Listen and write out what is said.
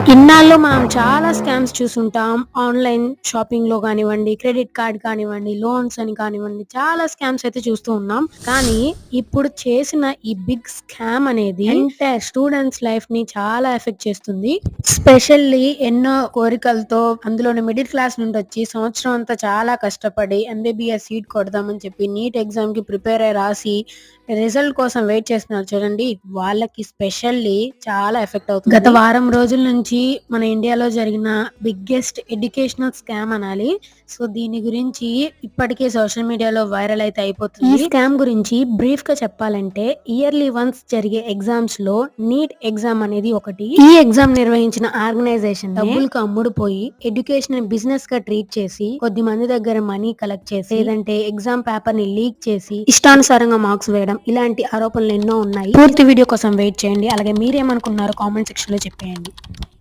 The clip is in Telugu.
ఇన్నాళ్ళు మనం చాలా స్కామ్స్ చూసుంటాం. ఆన్‌లైన్ షాపింగ్‌లో గానివ్వండి, క్రెడిట్ కార్డ్ కానివ్వండి, లోన్స్ అని కానివ్వండి, చాలా స్కామ్స్ అయితే చూస్తూ ఉన్నాం. కానీ ఇప్పుడు చేసిన ఈ బిగ్ స్కామ్ అనేది ఎంటైర్ స్టూడెంట్స్ లైఫ్‌ని చాలా ఎఫెక్ట్ చేస్తుంది. స్పెషల్లీ ఎన్నో కోరికలతో అందులోను మిడిల్ క్లాస్ నుండొచ్చి సంవత్సరం అంతా చాలా కష్టపడి ఎంబీబీఎస్ సీట్ కొడదామని చెప్పి నీట్ ఎగ్జామ్‌కి ప్రిపేర్ అయ్యి రాసి రిజల్ట్ కోసం వెయిట్ చేస్తున్నారు చూడండి. వాళ్ళకి స్పెషల్లీ చాలా ఎఫెక్ట్ అవుతుంది. గత వారం రోజుల నుంచి మన ఇండియాలో జరిగిన బిగ్గెస్ట్ ఎడ్యుకేషనల్ స్కామ్ అనాలి. సో దీని గురించి ఇప్పటికే సోషల్ మీడియాలో వైరల్ అయితే అయిపోతుంది. ఈ స్కామ్ గురించి బ్రీఫ్ గా చెప్పాలంటే ఇయర్లీ వన్స్ జరిగే ఎగ్జామ్స్ లో నీట్ ఎగ్జామ్ అనేది ఒకటి. ఈ ఎగ్జామ్ నిర్వహించిన ఆర్గనైజేషన్ డబ్బులకు అమ్ముడుపోయి ఎడ్యుకేషన్ బిజినెస్ గా ట్రీట్ చేసి కొద్ది మంది దగ్గర మనీ కలెక్ట్ చేసి లేదంటే ఎగ్జామ్ పేపర్ ని లీక్ చేసి ఇష్టానుసారంగా మార్క్స్ వేయడం ఇలాంటి ఆరోపణలు ఎన్నో ఉన్నాయి. పూర్తి వీడియో కోసం వెయిట్ చేయండి. అలాగే మీరేమనుకున్నారో కామెంట్ సెక్షన్ లో చెప్పేయండి.